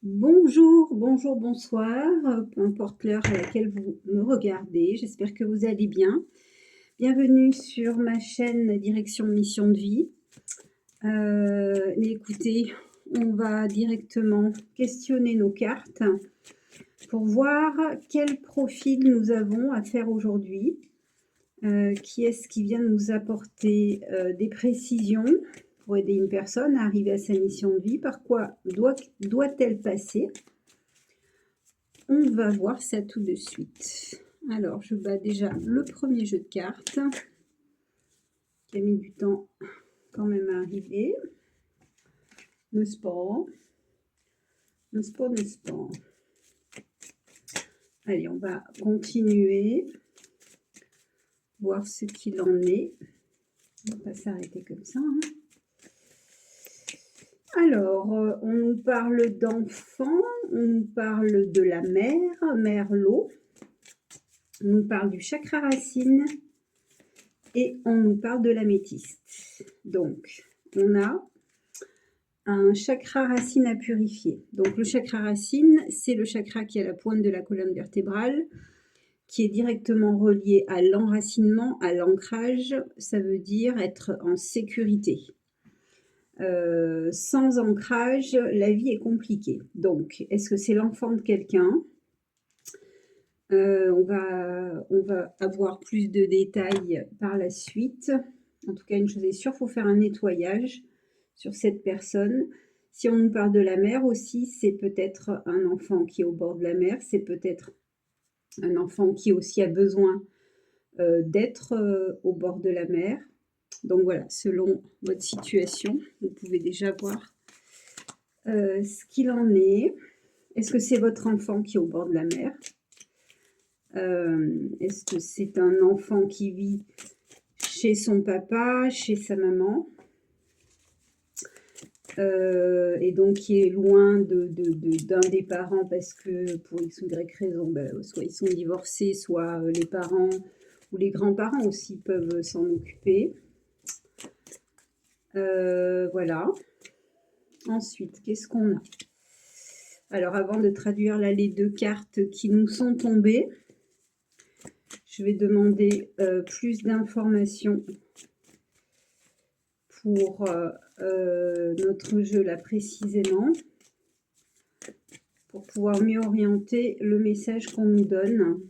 Bonjour, bonjour, bonsoir, peu importe l'heure à laquelle vous me regardez, j'espère que vous allez bien. Bienvenue sur ma chaîne Direction Mission de Vie. Mais écoutez, on va directement questionner nos cartes pour voir quel profil nous avons à faire aujourd'hui. Qui est-ce qui vient nous apporter des précisions pour aider une personne à arriver à sa mission de vie? Par quoi doit-elle passer? On va voir ça tout de suite. Alors, je bats déjà le premier jeu de cartes, qui a mis du temps quand même à arriver. N'est-ce pas? N'est-ce pas, n'est-ce pas? Allez, on va continuer, voir ce qu'il en est. On va pas s'arrêter comme ça, hein. Alors, on nous parle d'enfants, on nous parle de la mère, mère l'eau, on nous parle du chakra racine et on nous parle de l'améthyste. Donc, on a un chakra racine à purifier. Donc, le chakra racine, c'est le chakra qui est à la pointe de la colonne vertébrale, qui est directement relié à l'enracinement, à l'ancrage. Ça veut dire être en sécurité. Sans ancrage, la vie est compliquée. Donc, est-ce que c'est l'enfant de quelqu'un? On va avoir plus de détails par la suite. En tout cas, une chose est sûre, il faut faire un nettoyage sur cette personne. Si on nous parle de la mer aussi, c'est peut-être un enfant qui est au bord de la mer, c'est peut-être un enfant qui aussi a besoin d'être au bord de la mer. Donc voilà, selon votre situation, vous pouvez déjà voir ce qu'il en est. Est-ce que c'est votre enfant qui est au bord de la mer? Est-ce que c'est un enfant qui vit chez son papa, chez sa maman, et donc qui est loin d'un des parents parce que pour X ou Y raison, soit ils sont divorcés, soit les parents ou les grands-parents aussi peuvent s'en occuper. Voilà. Ensuite, qu'est-ce qu'on a? Alors, avant de traduire là les deux cartes qui nous sont tombées, je vais demander plus d'informations pour notre jeu là précisément, pour pouvoir mieux orienter le message qu'on nous donne.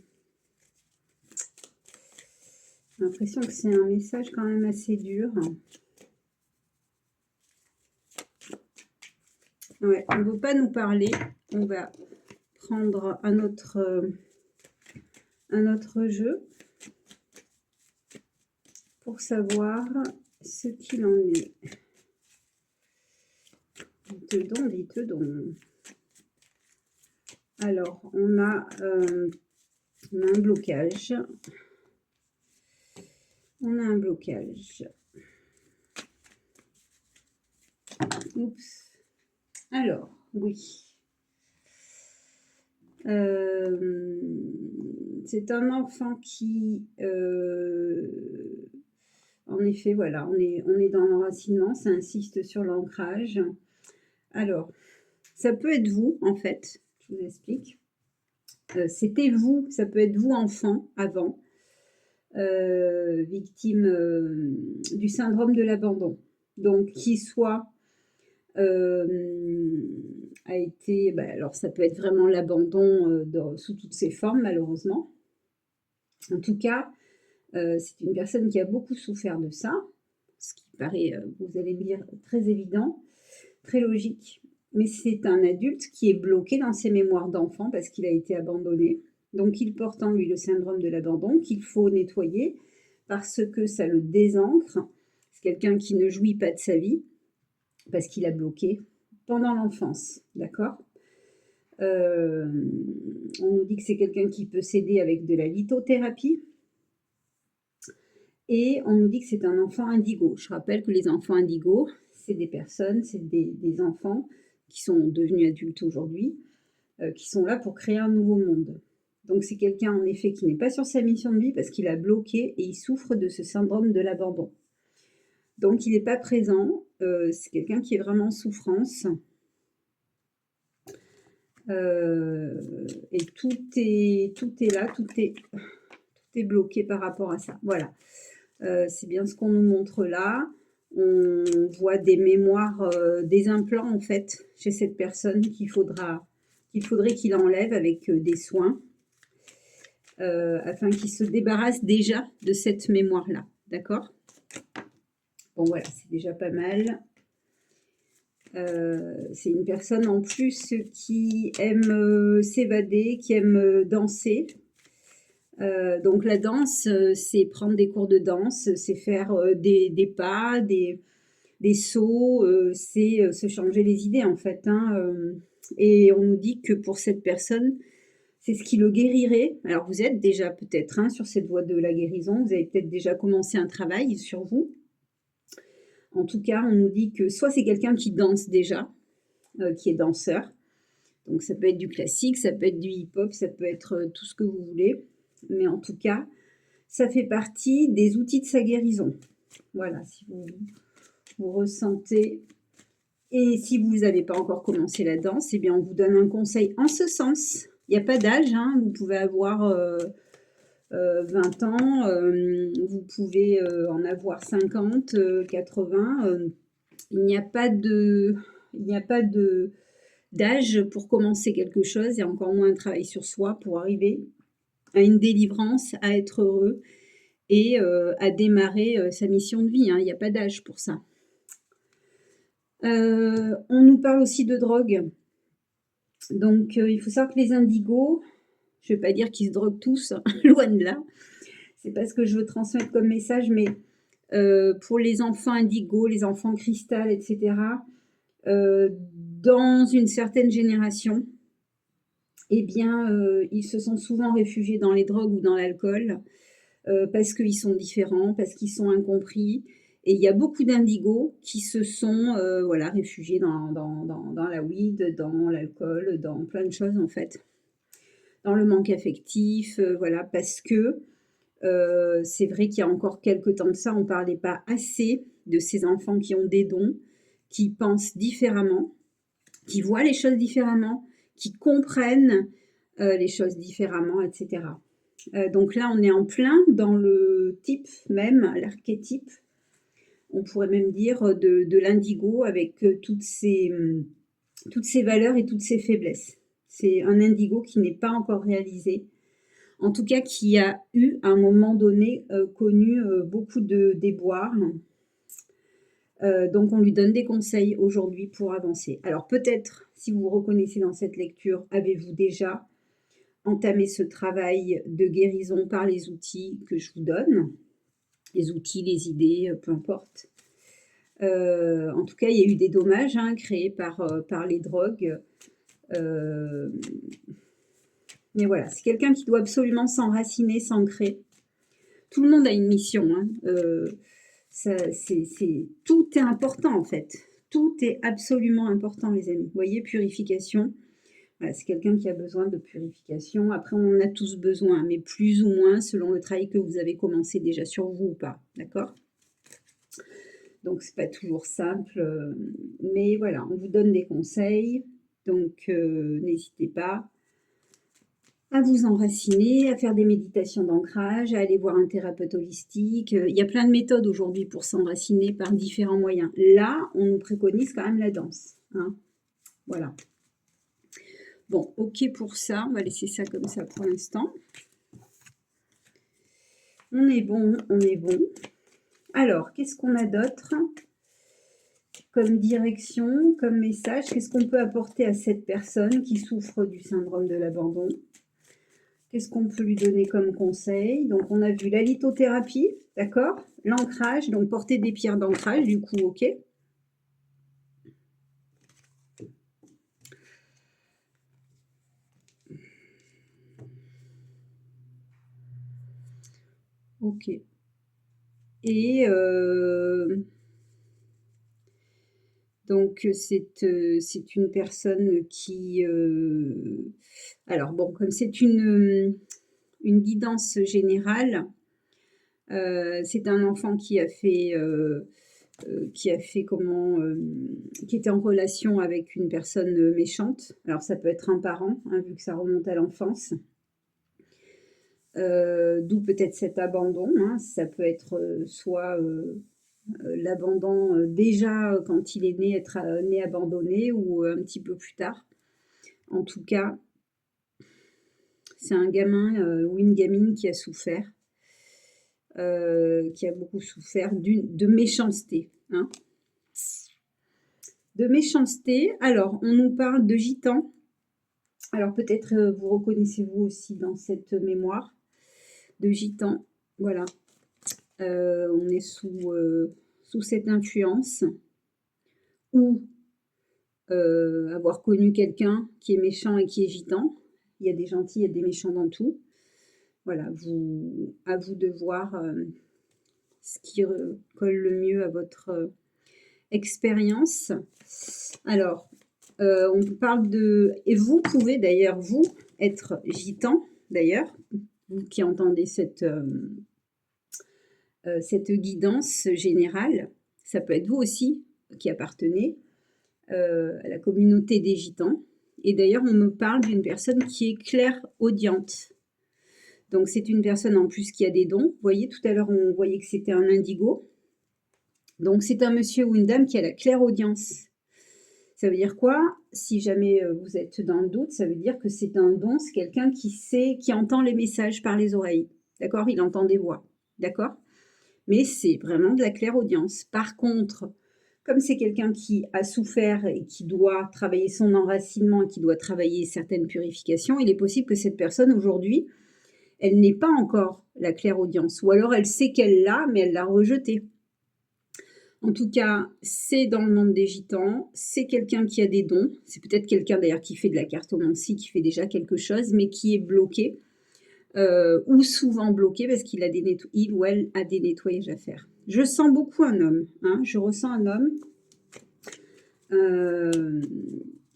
J'ai l'impression que c'est un message quand même assez dur. Ouais, on ne veut pas nous parler. On va prendre un autre jeu pour savoir ce qu'il en est. Dites donc. Alors, on a un blocage. On a un blocage. Oups. Alors, oui. C'est un enfant qui, en effet, voilà, on est dans l'enracinement, ça insiste sur l'ancrage. Alors, ça peut être vous, en fait, je vous explique. C'était vous, ça peut être vous, enfant, avant, victime du syndrome de l'abandon. Donc, qui soit a été, alors ça peut être vraiment l'abandon sous toutes ses formes, malheureusement. En tout cas, c'est une personne qui a beaucoup souffert de ça, ce qui paraît, vous allez me dire, très évident, très logique. Mais c'est un adulte qui est bloqué dans ses mémoires d'enfant parce qu'il a été abandonné. Donc il porte en lui le syndrome de l'abandon qu'il faut nettoyer parce que ça le désancre. C'est quelqu'un qui ne jouit pas de sa vie parce qu'il a bloqué pendant l'enfance, d'accord? On nous dit que c'est quelqu'un qui peut s'aider avec de la lithothérapie. Et on nous dit que c'est un enfant indigo. Je rappelle que les enfants indigos, c'est des personnes, c'est des enfants qui sont devenus adultes aujourd'hui, qui sont là pour créer un nouveau monde. Donc c'est quelqu'un en effet qui n'est pas sur sa mission de vie parce qu'il a bloqué et il souffre de ce syndrome de l'abandon. Donc il n'est pas présent, c'est quelqu'un qui est vraiment en souffrance. Et tout est là, tout est bloqué par rapport à ça. Voilà, c'est bien ce qu'on nous montre là. On voit des mémoires, des implants en fait chez cette personne qu'il faudrait qu'il enlève avec des soins, afin qu'il se débarrasse déjà de cette mémoire-là. D'accord? Bon voilà, c'est déjà pas mal. C'est une personne en plus qui aime s'évader, qui aime danser. Donc la danse, c'est prendre des cours de danse, c'est faire des pas, des sauts, c'est se changer les idées en fait. Hein, et on nous dit que pour cette personne, c'est ce qui le guérirait. Alors vous êtes déjà peut-être hein, sur cette voie de la guérison, vous avez peut-être déjà commencé un travail sur vous. En tout cas, on nous dit que soit c'est quelqu'un qui danse déjà, qui est danseur. Donc ça peut être du classique, ça peut être du hip-hop, ça peut être tout ce que vous voulez. Mais en tout cas, ça fait partie des outils de sa guérison. Voilà, si vous ressentez. Et si vous n'avez pas encore commencé la danse, eh bien on vous donne un conseil en ce sens. Il n'y a pas d'âge, hein, vous pouvez avoir 20 ans, vous pouvez en avoir 50, 80. Il n'y a pas d'âge pour commencer quelque chose et encore moins un travail sur soi pour arriver à une délivrance, à être heureux et à démarrer sa mission de vie. Hein. Il n'y a pas d'âge pour ça. On nous parle aussi de drogue. Donc il faut savoir que les indigos, je ne vais pas dire qu'ils se droguent tous, loin de là. C'est pas ce que je veux transmettre comme message, mais pour les enfants indigos, les enfants cristal, etc., dans une certaine génération, eh bien, ils se sont souvent réfugiés dans les drogues ou dans l'alcool parce qu'ils sont différents, parce qu'ils sont incompris. Et il y a beaucoup d'indigos qui se sont voilà, réfugiés dans la weed, dans l'alcool, dans plein de choses en fait. Dans le manque affectif, voilà, parce que c'est vrai qu'il y a encore quelques temps de ça, on ne parlait pas assez de ces enfants qui ont des dons, qui pensent différemment, qui voient les choses différemment, qui comprennent les choses différemment, etc. Donc là, on est en plein dans le type même, l'archétype, on pourrait même dire, de l'indigo avec toutes ces valeurs et toutes ces faiblesses. C'est un indigo qui n'est pas encore réalisé, en tout cas qui a eu à un moment donné connu beaucoup de déboires. Donc on lui donne des conseils aujourd'hui pour avancer. Alors peut-être, si vous vous reconnaissez dans cette lecture, avez-vous déjà entamé ce travail de guérison par les outils que je vous donne, les outils, les idées, peu importe. En tout cas, il y a eu des dommages hein, créés par les drogues. Mais voilà, c'est quelqu'un qui doit absolument s'enraciner, s'ancrer. Tout le monde a une mission. Hein. Tout est important en fait. Tout est absolument important, les amis. Vous voyez, purification. Voilà, c'est quelqu'un qui a besoin de purification. Après, on en a tous besoin, mais plus ou moins selon le travail que vous avez commencé déjà sur vous ou pas. D'accord? Donc, c'est pas toujours simple. Mais voilà, on vous donne des conseils. Donc, n'hésitez pas à vous enraciner, à faire des méditations d'ancrage, à aller voir un thérapeute holistique. Il y a plein de méthodes aujourd'hui pour s'enraciner par différents moyens. Là, on nous préconise quand même la danse. Hein. Voilà. Bon, ok pour ça. On va laisser ça comme ça pour l'instant. On est bon, on est bon. Alors, qu'est-ce qu'on a d'autre comme direction, comme message? Qu'est-ce qu'on peut apporter à cette personne qui souffre du syndrome de l'abandon? Qu'est-ce qu'on peut lui donner comme conseil? Donc, on a vu la lithothérapie, d'accord? L'ancrage, donc porter des pierres d'ancrage, du coup, ok. Ok. Et donc, c'est une personne qui... alors, bon, comme c'est une guidance générale, c'est un enfant qui a fait qui a fait comment, qui était en relation avec une personne méchante. Alors ça peut être un parent, hein, vu que ça remonte à l'enfance. D'où peut-être cet abandon, hein. Ça peut être soit l'abandon déjà quand il est né, être né abandonné ou un petit peu plus tard. En tout cas, c'est un gamin ou une gamine qui a souffert, qui a beaucoup souffert de méchanceté, hein. De méchanceté. Alors, on nous parle de gitan. Alors peut-être vous reconnaissez vous aussi dans cette mémoire de gitan. Voilà. On est sous cette influence. Ou avoir connu quelqu'un qui est méchant et qui est gitan. Il y a des gentils, il y a des méchants dans tout. Voilà, à vous de voir ce qui colle le mieux à votre expérience. Alors, on parle de... Et vous pouvez d'ailleurs, vous, être gitan, d'ailleurs, vous qui entendez cette guidance générale. Ça peut être vous aussi qui appartenez à la communauté des gitans. Et d'ailleurs, on me parle d'une personne qui est clairaudiente. Donc, c'est une personne en plus qui a des dons. Vous voyez, tout à l'heure, on voyait que c'était un indigo. Donc, c'est un monsieur ou une dame qui a la clairaudience. Ça veut dire quoi? Si jamais vous êtes dans le doute, ça veut dire que c'est un don, c'est quelqu'un qui sait, qui entend les messages par les oreilles. D'accord? Il entend des voix. D'accord? Mais c'est vraiment de la clairaudience. Par contre, comme c'est quelqu'un qui a souffert et qui doit travailler son enracinement et qui doit travailler certaines purifications, il est possible que cette personne, aujourd'hui, elle n'ait pas encore la clairaudience. Ou alors, elle sait qu'elle l'a, mais elle l'a rejetée. En tout cas, c'est dans le monde des gitans, c'est quelqu'un qui a des dons, c'est peut-être quelqu'un d'ailleurs qui fait de la cartomancie, qui fait déjà quelque chose, mais qui est bloqué, ou souvent bloqué parce qu'il ou elle a des nettoyages à faire. Je sens beaucoup un homme, hein, je ressens un homme,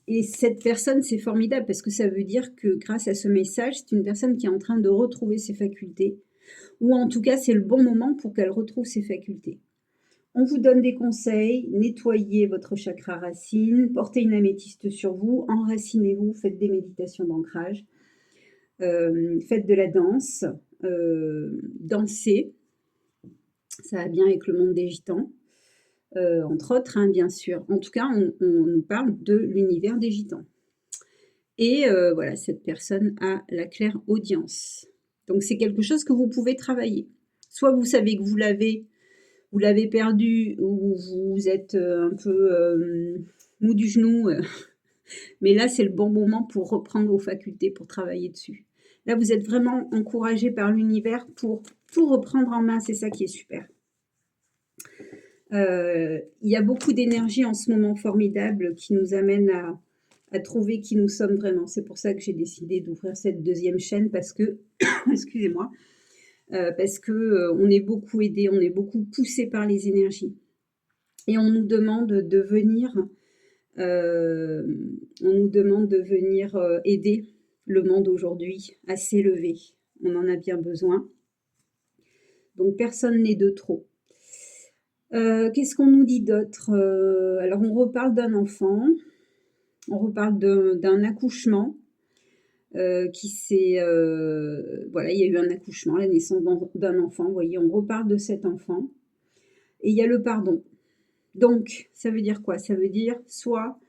et cette personne, c'est formidable parce que ça veut dire que grâce à ce message, c'est une personne qui est en train de retrouver ses facultés, ou en tout cas, c'est le bon moment pour qu'elle retrouve ses facultés. On vous donne des conseils, nettoyez votre chakra racine, portez une améthyste sur vous, enracinez-vous, faites des méditations d'ancrage, faites de la danse, dansez, ça va bien avec le monde des gitans, entre autres, hein, bien sûr. En tout cas, on nous parle de l'univers des gitans. Et voilà, cette personne a la clairaudience. Donc c'est quelque chose que vous pouvez travailler. Soit vous savez que vous l'avez perdu ou vous êtes un peu mou du genou, mais là, c'est le bon moment pour reprendre vos facultés, pour travailler dessus. Là, vous êtes vraiment encouragé par l'univers pour tout reprendre en main, c'est ça qui est super. Il y a beaucoup d'énergie en ce moment formidable qui nous amène à trouver qui nous sommes vraiment. C'est pour ça que j'ai décidé d'ouvrir cette deuxième chaîne parce que, excusez-moi, parce que on est beaucoup aidé, on est beaucoup poussé par les énergies. Et on nous demande de venir, aider le monde aujourd'hui à s'élever. On en a bien besoin. Donc personne n'est de trop. Qu'est-ce qu'on nous dit d'autre? Alors on reparle d'un enfant, on reparle d'un accouchement qui s'est... voilà, il y a eu un accouchement, la naissance d'un enfant, vous voyez, on reparle de cet enfant. Et il y a le pardon. Donc, ça veut dire quoi? Ça veut dire soit,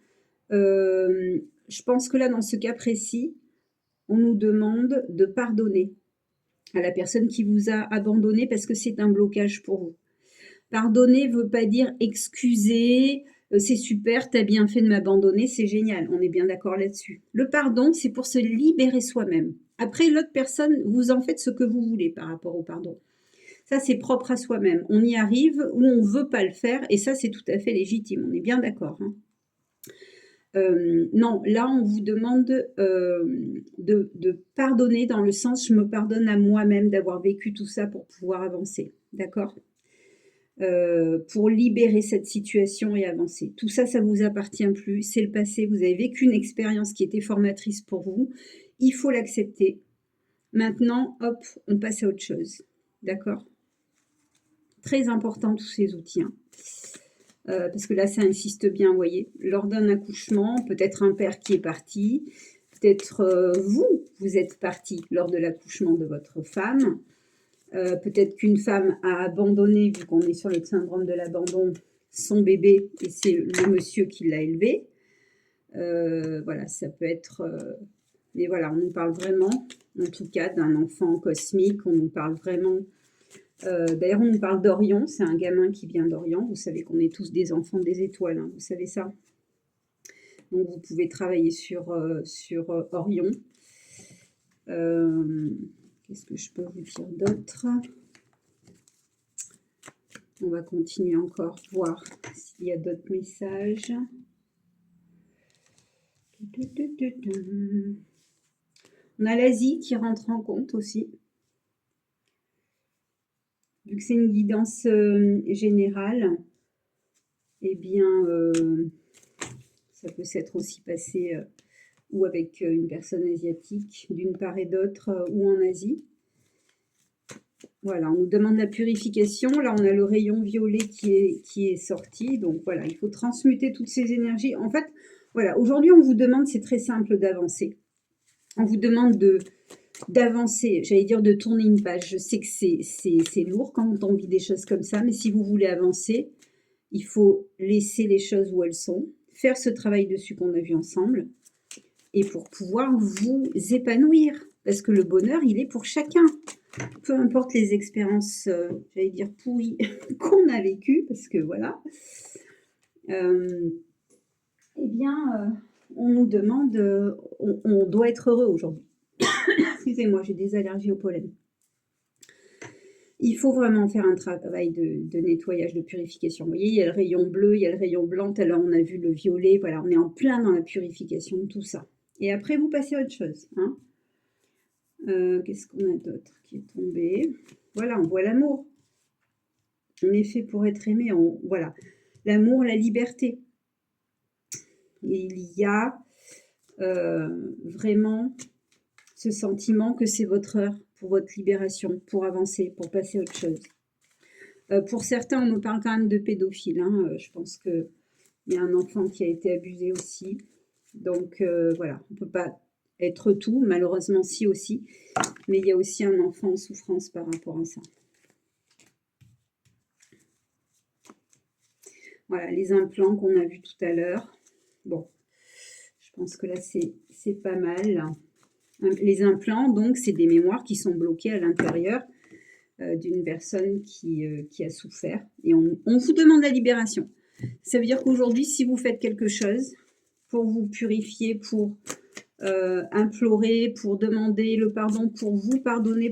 je pense que là, dans ce cas précis, on nous demande de pardonner à la personne qui vous a abandonné parce que c'est un blocage pour vous. Pardonner veut pas dire excuser, c'est super, tu as bien fait de m'abandonner, c'est génial, on est bien d'accord là-dessus. Le pardon, c'est pour se libérer soi-même. Après, l'autre personne, vous en faites ce que vous voulez par rapport au pardon. Ça, c'est propre à soi-même. On y arrive ou on ne veut pas le faire, et ça, c'est tout à fait légitime, on est bien d'accord, hein. Non, là, on vous demande de pardonner dans le sens, je me pardonne à moi-même d'avoir vécu tout ça pour pouvoir avancer, d'accord? Pour libérer cette situation et avancer. Tout ça, ça vous appartient plus, c'est le passé, vous avez vécu une expérience qui était formatrice pour vous, il faut l'accepter. Maintenant, hop, on passe à autre chose, d'accord? Très important tous ces outils, hein. parce que là, ça insiste bien, vous voyez. Lors d'un accouchement, peut-être un père qui est parti, peut-être vous êtes parti lors de l'accouchement de votre femme. Peut-être qu'une femme a abandonné, vu qu'on est sur le syndrome de l'abandon, son bébé, et c'est le monsieur qui l'a élevé. Voilà, ça peut être... mais voilà, on nous parle vraiment, en tout cas, d'un enfant cosmique. On nous parle vraiment... D'ailleurs, on nous parle d'Orion. C'est un gamin qui vient d'Orion. Vous savez qu'on est tous des enfants des étoiles, hein, vous savez ça. Donc, vous pouvez travailler sur Orion. Qu'est-ce que je peux vous dire d'autre? On va continuer encore, voir s'il y a d'autres messages. On a l'Asie qui rentre en compte aussi. Vu que c'est une guidance générale, eh bien, ça peut s'être aussi passé ou avec une personne asiatique d'une part et d'autre, ou en Asie. Voilà, on nous demande la purification. Là, on a le rayon violet qui est sorti. Donc voilà, il faut transmuter toutes ces énergies. En fait, voilà, aujourd'hui, on vous demande, c'est très simple d'avancer. On vous demande d'avancer, j'allais dire de tourner une page. Je sais que c'est lourd quand on vit des choses comme ça, mais si vous voulez avancer, il faut laisser les choses où elles sont, faire ce travail dessus qu'on a vu ensemble, et pour pouvoir vous épanouir. Parce que le bonheur, il est pour chacun. Peu importe les expériences, j'allais dire pourries, qu'on a vécues, parce que voilà, eh bien, on nous demande, on doit être heureux aujourd'hui. Excusez-moi, j'ai des allergies au pollen. Il faut vraiment faire un travail de nettoyage, de purification. Vous voyez, il y a le rayon bleu, il y a le rayon blanc. Tout à l'heure, on a vu le violet. Voilà, on est en plein dans la purification de tout ça. Et après, vous passez à autre chose. Hein. Qu'est-ce qu'on a d'autre qui est tombé? Voilà, on voit l'amour. On est fait pour être aimé. Voilà, l'amour, la liberté. Et il y a vraiment ce sentiment que c'est votre heure pour votre libération, pour avancer, pour passer à autre chose. Pour certains, on nous parle quand même de pédophiles. Hein. Je pense qu'il y a un enfant qui a été abusé aussi. Donc voilà, on ne peut pas être tout, malheureusement si aussi. Mais il y a aussi un enfant en souffrance par rapport à ça. Voilà, les implants qu'on a vus tout à l'heure. Bon, je pense que là, c'est pas mal. Les implants, donc, c'est des mémoires qui sont bloquées à l'intérieur d'une personne qui a souffert. Et on vous demande la libération. Ça veut dire qu'aujourd'hui, si vous faites quelque chose pour vous purifier, pour implorer, pour demander le pardon, pour vous pardonner,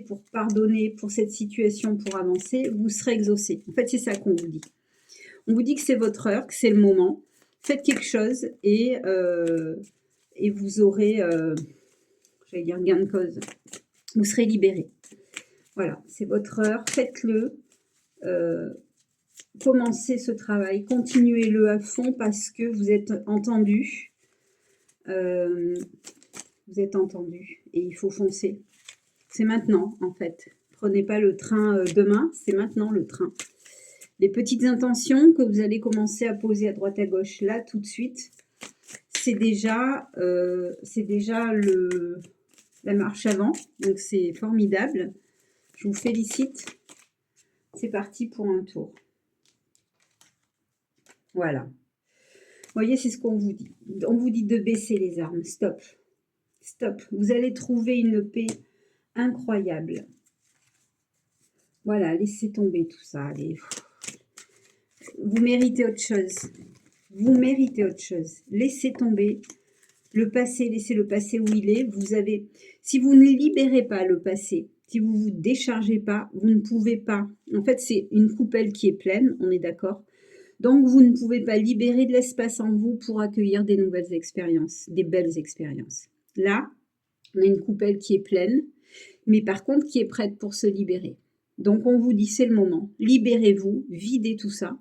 pour cette situation, pour avancer, vous serez exaucé. En fait, c'est ça qu'on vous dit. On vous dit que c'est votre heure, que c'est le moment. Faites quelque chose et vous aurez, j'allais dire gain de cause. Vous serez libéré. Voilà, c'est votre heure. Faites-le. Commencez ce travail. Continuez-le à fond parce que vous êtes entendu. Vous êtes entendu et il faut foncer. C'est maintenant, en fait. Prenez pas le train demain, c'est maintenant le train. Les petites intentions que vous allez commencer à poser à droite à gauche, là, tout de suite, c'est déjà la marche avant. Donc, c'est formidable. Je vous félicite. C'est parti pour un tour. Voilà. Vous voyez, c'est ce qu'on vous dit. On vous dit de baisser les armes. Stop. Stop. Vous allez trouver une paix incroyable. Voilà, laissez tomber tout ça. Allez. Vous méritez autre chose. Vous méritez autre chose. Laissez tomber le passé. Laissez le passé où il est. Si vous ne libérez pas le passé, si vous ne vous déchargez pas, vous ne pouvez pas. En fait, c'est une coupelle qui est pleine, on est d'accord. Donc, vous ne pouvez pas libérer de l'espace en vous pour accueillir des nouvelles expériences, des belles expériences. Là, on a une coupelle qui est pleine, mais par contre qui est prête pour se libérer. Donc, on vous dit, c'est le moment. Libérez-vous, videz tout ça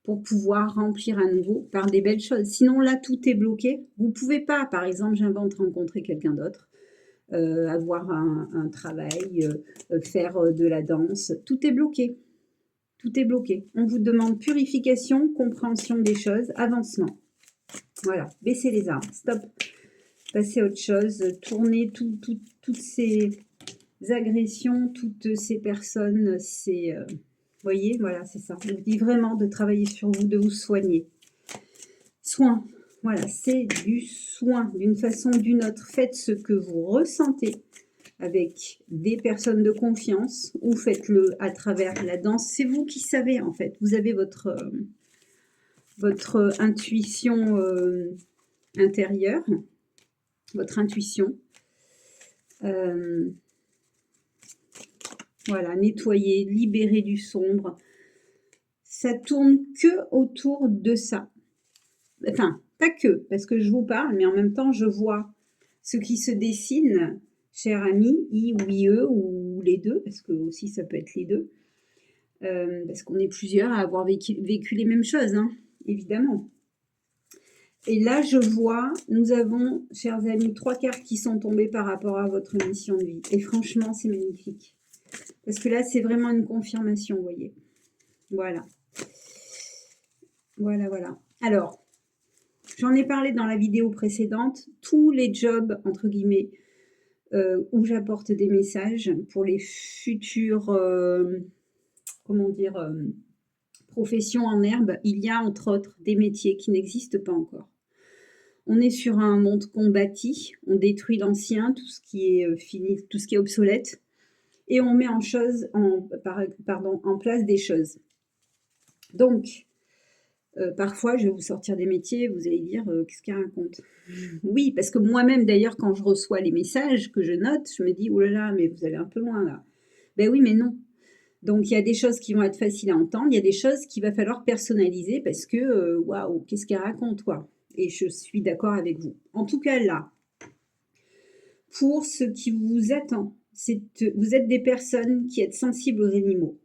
pour pouvoir remplir à nouveau par des belles choses. Sinon, là, tout est bloqué. Vous ne pouvez pas, par exemple, j'invente rencontrer quelqu'un d'autre, avoir un travail, faire de la danse. Tout est bloqué. Tout est bloqué. On vous demande purification, compréhension des choses, avancement. Voilà, baissez les armes, stop. Passez à autre chose, tournez toutes ces agressions, toutes ces personnes, vous voyez, voilà, c'est ça. On vous dit vraiment de travailler sur vous, de vous soigner. Soin, voilà, c'est du soin, d'une façon ou d'une autre. Faites ce que vous ressentez avec des personnes de confiance ou faites-le à travers la danse. C'est vous qui savez, en fait. Vous avez votre intuition intérieure, votre intuition. Voilà, nettoyer, libérer du sombre. Ça tourne que autour de ça. Enfin, pas que, parce que je vous parle, mais en même temps, je vois ce qui se dessine, cher ami, I ou IE, ou les deux, parce que aussi ça peut être les deux. Parce qu'on est plusieurs à avoir vécu les mêmes choses, hein, évidemment. Et là, je vois, nous avons, chers amis, 3 cartes qui sont tombées par rapport à votre mission de vie. Et franchement, c'est magnifique. Parce que là, c'est vraiment une confirmation, vous voyez. Voilà. Voilà, voilà. Alors, j'en ai parlé dans la vidéo précédente. Tous les jobs, entre guillemets, où j'apporte des messages pour les futures, comment dire, professions en herbe, il y a entre autres des métiers qui n'existent pas encore. On est sur un monde qu'on bâtit, on détruit l'ancien, tout ce qui est fini, tout ce qui est obsolète, et on met en place des choses. Donc, parfois, je vais vous sortir des métiers, vous allez dire qu'est-ce qu'elle raconte? Oui, parce que moi-même, d'ailleurs, quand je reçois les messages que je note, je me dis oh là là, mais vous allez un peu loin là. Ben oui, mais non. Donc, il y a des choses qui vont être faciles à entendre, il y a des choses qu'il va falloir personnaliser parce que waouh, qu'est-ce qu'elle raconte, quoi. Et je suis d'accord avec vous. En tout cas, là, pour ce qui vous attend, vous êtes des personnes qui êtes sensibles aux animaux.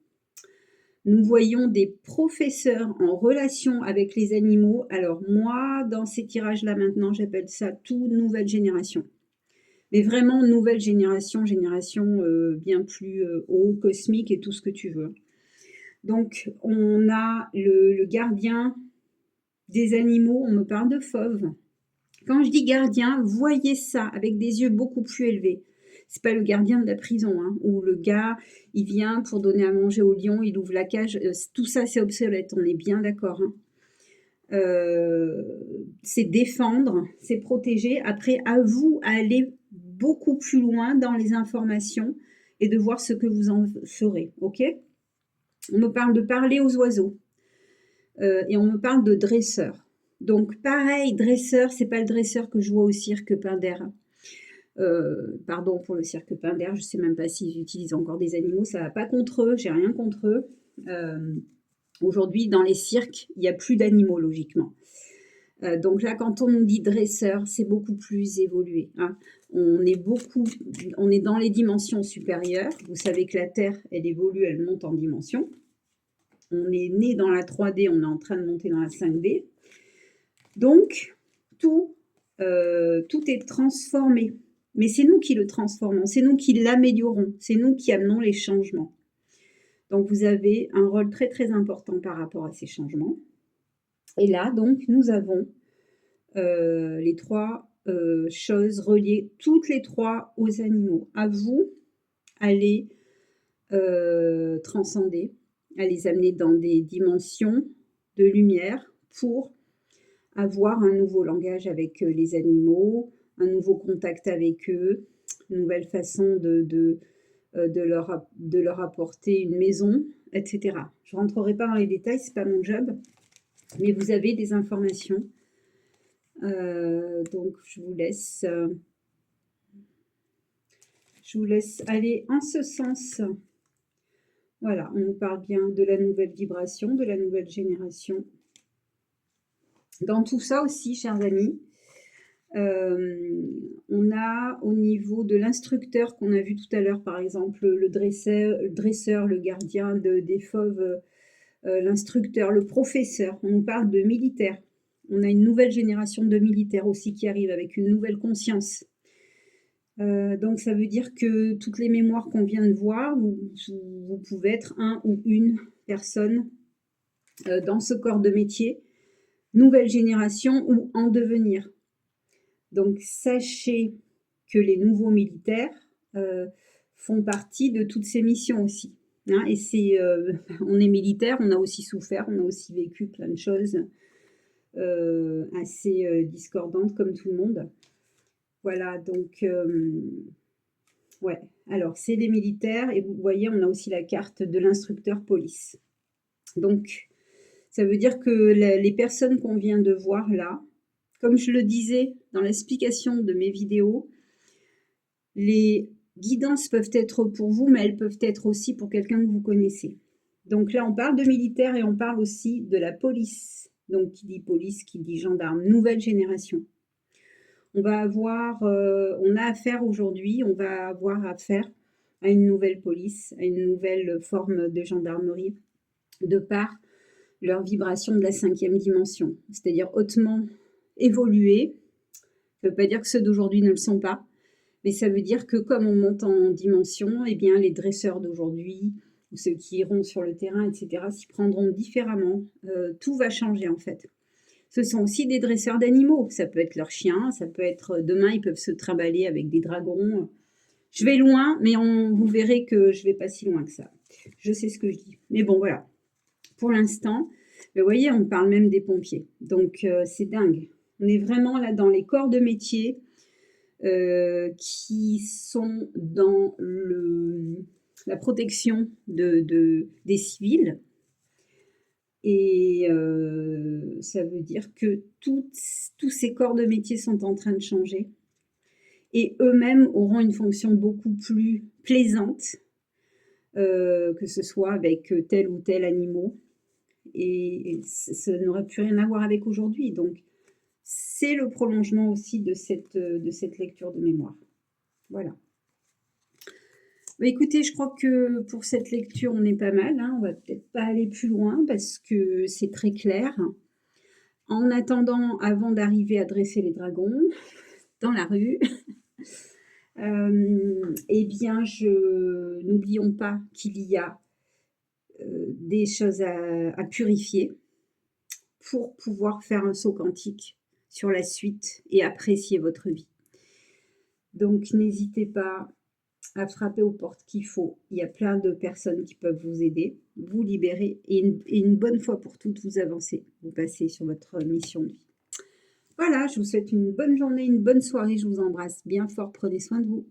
Nous voyons des professeurs en relation avec les animaux. Alors moi, dans ces tirages-là maintenant, j'appelle ça tout nouvelle génération. Mais vraiment nouvelle génération, bien plus haut, cosmique et tout ce que tu veux. Donc on a le gardien des animaux, on me parle de fauve. Quand je dis gardien, voyez ça avec des yeux beaucoup plus élevés. C'est pas le gardien de la prison, hein, où le gars, il vient pour donner à manger au lion, il ouvre la cage. Tout ça, c'est obsolète, on est bien d'accord. Hein. C'est défendre, c'est protéger. Après, à vous à aller beaucoup plus loin dans les informations et de voir ce que vous en ferez, ok? On me parle de parler aux oiseaux et on me parle de dresseur. Donc pareil, dresseur, c'est pas le dresseur que je vois au cirque Pinder. Pardon pour le cirque Pinder, je sais même pas s'ils utilisent encore des animaux, ça va pas contre eux, j'ai rien contre eux. Aujourd'hui, dans les cirques, il n'y a plus d'animaux, logiquement. Donc là, quand on nous dit dresseur, c'est beaucoup plus évolué. Hein. On est dans les dimensions supérieures. Vous savez que la Terre, elle évolue, elle monte en dimension. On est né dans la 3D, on est en train de monter dans la 5D. Donc, tout est transformé. Mais c'est nous qui le transformons, c'est nous qui l'améliorons, c'est nous qui amenons les changements. Donc, vous avez un rôle très, très important par rapport à ces changements. Et là, donc, nous avons les 3 choses reliées, toutes les 3 aux animaux. À vous, à les transcender, à les amener dans des dimensions de lumière pour avoir un nouveau langage avec les animaux, un nouveau contact avec eux, une nouvelle façon de leur apporter une maison, etc. Je ne rentrerai pas dans les détails, c'est pas mon job, mais vous avez des informations. Donc je vous laisse aller en ce sens. Voilà, on nous parle bien de la nouvelle vibration, de la nouvelle génération. Dans tout ça aussi, chers amis, on a au niveau de l'instructeur qu'on a vu tout à l'heure, par exemple, le dresseur, le gardien des fauves, l'instructeur, le professeur. On nous parle de militaires. On a une nouvelle génération de militaires aussi qui arrive avec une nouvelle conscience. Donc ça veut dire que toutes les mémoires qu'on vient de voir, vous pouvez être un ou une personnes dans ce corps de métier, nouvelle génération ou en devenir. Donc, sachez que les nouveaux militaires font partie de toutes ces missions aussi. Hein, et on est militaire, on a aussi souffert, on a aussi vécu plein de choses assez discordantes comme tout le monde. Voilà, donc, ouais. Alors, c'est les militaires et vous voyez, on a aussi la carte de l'instructeur police. Donc, ça veut dire que les personnes qu'on vient de voir là, comme je le disais dans l'explication de mes vidéos, les guidances peuvent être pour vous, mais elles peuvent être aussi pour quelqu'un que vous connaissez. Donc là, on parle de militaires et on parle aussi de la police. Donc, qui dit police, qui dit gendarme, nouvelle génération. On va on a affaire aujourd'hui, on va avoir affaire à une nouvelle police, à une nouvelle forme de gendarmerie, de par leur vibration de la 5e dimension, c'est-à-dire hautement évoluée. Ça ne veut pas dire que ceux d'aujourd'hui ne le sont pas, mais ça veut dire que comme on monte en dimension, eh bien les dresseurs d'aujourd'hui, ou ceux qui iront sur le terrain, etc., s'y prendront différemment. Tout va changer en fait. Ce sont aussi des dresseurs d'animaux. Ça peut être leurs chiens, ça peut être demain, ils peuvent se trimballer avec des dragons. Je vais loin, mais vous verrez que je ne vais pas si loin que ça. Je sais ce que je dis. Mais bon, voilà. Pour l'instant, vous voyez, on parle même des pompiers. Donc, c'est dingue. On est vraiment là dans les corps de métier qui sont dans la protection des civils. Et ça veut dire que tous ces corps de métier sont en train de changer. Et eux-mêmes auront une fonction beaucoup plus plaisante, que ce soit avec tel ou tel animal. Et ça n'aurait plus rien à voir avec aujourd'hui. Donc, c'est le prolongement aussi de cette lecture de mémoire. Voilà. Bah, écoutez, je crois que pour cette lecture, on est pas mal. Hein. On va peut-être pas aller plus loin parce que c'est très clair. En attendant, avant d'arriver à dresser les dragons dans la rue, eh bien, n'oublions pas qu'il y a des choses à purifier pour pouvoir faire un saut quantique sur la suite et apprécier votre vie. Donc, n'hésitez pas à frapper aux portes qu'il faut. Il y a plein de personnes qui peuvent vous aider, vous libérer et une bonne fois pour toutes, vous avancez, vous passez sur votre mission de vie. Voilà, je vous souhaite une bonne journée, une bonne soirée. Je vous embrasse bien fort. Prenez soin de vous.